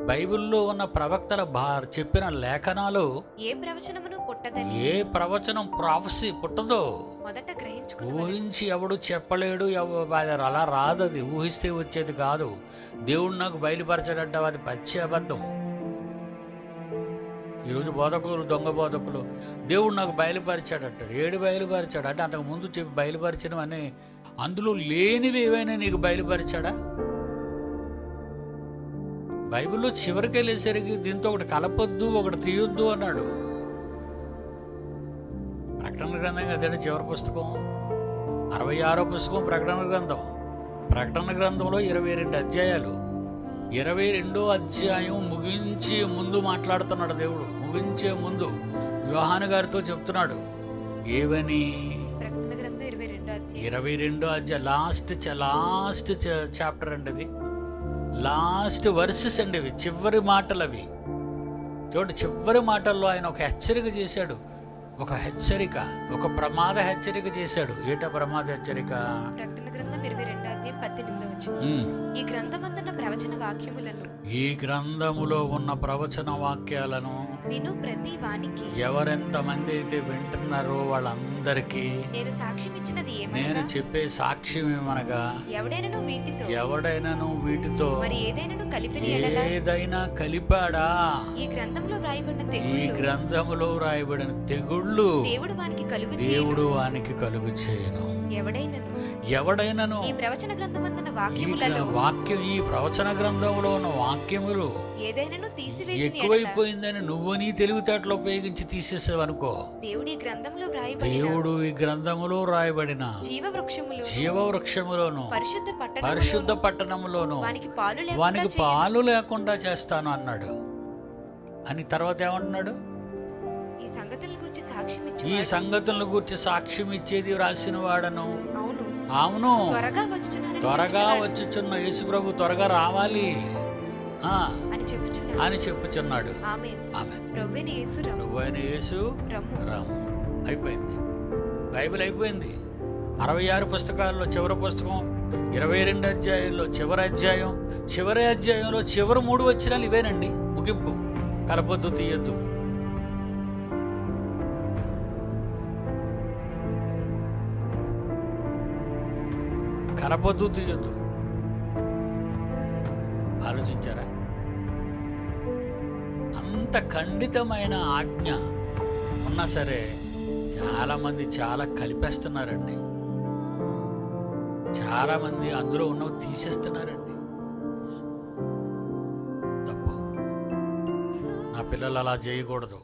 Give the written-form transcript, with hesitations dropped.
బైబిల్లో ఉన్న ప్రవక్తల చెప్పిన లేఖనాలు ఏ ప్రవచనం ప్రాఫెసీ పుట్టదో. మొదట ఊహించి ఎవడు చెప్పలేడు, అది అలా రాదు. అది ఊహిస్తే వచ్చేది కాదు. దేవుడు నాకు బయలుపరచాడంటావు, అది పచ్చి అబద్ధం. ఈరోజు బోధకులు, దొంగ బోధకులు దేవుడు నాకు బయలుపరిచాడంటాడు. ఏడు బయలుపరిచాడు అంటే అంతకు ముందు చెప్పి బయలుపరిచినవన్నీ అందులో లేనివి ఏవైనా నీకు బయలుపరిచాడా? బైబిల్లో చివరికి వెళ్ళేసరికి దీంతో ఒకటి కలపొద్దు, ఒకటి తీయొద్దు అన్నాడు. ప్రకటన గ్రంథం కదండి చివరి పుస్తకం. 66వ పుస్తకం ప్రకటన గ్రంథం. ప్రకటన గ్రంథంలో 22 అధ్యాయాలు. 22వ అధ్యాయం ముగించే ముందు మాట్లాడుతున్నాడు దేవుడు. ముగించే ముందు యోహాను గారితో చెప్తున్నాడు ఏవని. 22వ అధ్యాయం లాస్ట్ చాప్టర్ అండి. అది లాస్ట్ వర్సెస్ అండి. ఇవి చివరి మాటలు. అవి చూడండి, చివరి మాటల్లో ఆయన ఒక హెచ్చరిక చేశాడు. ఒక హెచ్చరిక, ఒక ప్రమాద హెచ్చరిక చేశాడు. ఏటా ప్రమాద హెచ్చరిక? ప్రకటన గ్రంథం 22వ అధ్యాయం 18వ వచనం. ఈ గ్రంథమందున్న ప్రవచన వాక్యములను, ఈ గ్రంథములో ఉన్న ప్రవచన వాక్యాలను విను ప్రతి వానికి, ఎవరెంతమంది అయితే వింటున్నారో వాళ్ళందరికీ నేను సాక్ష్యం ఇచ్చినది ఏమనగా, నేను చెప్పే సాక్ష్యం ఏమనగా, ఎవడైనను వీటితో మరి ఏదైనా కలిపాడా, ఈ గ్రంథంలో వ్రాయబడిన తెగుళ్ళు దేవుడు వానికి కలుగు చేయను. ఎవడైనను ఈ ప్రవచన గ్రంథమందున్న వాక్యం, ఈ ప్రవచన గ్రంథంలో ఉన్న వాక్యములు ఏదైనాను తీసివేసి ఎక్కువైపోయిందని నువ్వు నీ తెలివితేటలు ఉపయోగించి తీసేసావనుకో, దేవుడు ఈ గ్రంథములో రాయబడిన జీవవృక్షములోను పరిశుద్ధ పట్టణములోను వానికి పాలు లేకుండా చేస్తాను అన్నాడు. అని తర్వాత ఏమంటున్నాడు? ఈ సంగతులను గురించి సాక్ష్యం ఇచ్చేది రాసిన వాడను. అవును, త్వరగా వచ్చుచున్న యేసు ప్రభు త్వరగా రావాలి అని చెప్పుచున్నాడు. ప్రభువైన యేసు రాము. అయిపోయింది, బైబిల్ అయిపోయింది. 66 పుస్తకాల్లో చివరి పుస్తకం 22 అధ్యాయంలో చివరి అధ్యాయంలో చివరి 3 వచనాలు ఇవేనండి. ముగింపు, కలపొద్దు, తీయొద్దు. కలపొద్దు, తీయొద్దు. ఆలోచించారా? అంత ఖండితమైన ఆజ్ఞ ఉన్నా సరే చాలా మంది చాలా కలిపేస్తున్నారండి. చాలా మంది అందులో ఉన్నవి తీసేస్తున్నారండి. తప్పు. నా పిల్లలు అలా చేయకూడదు.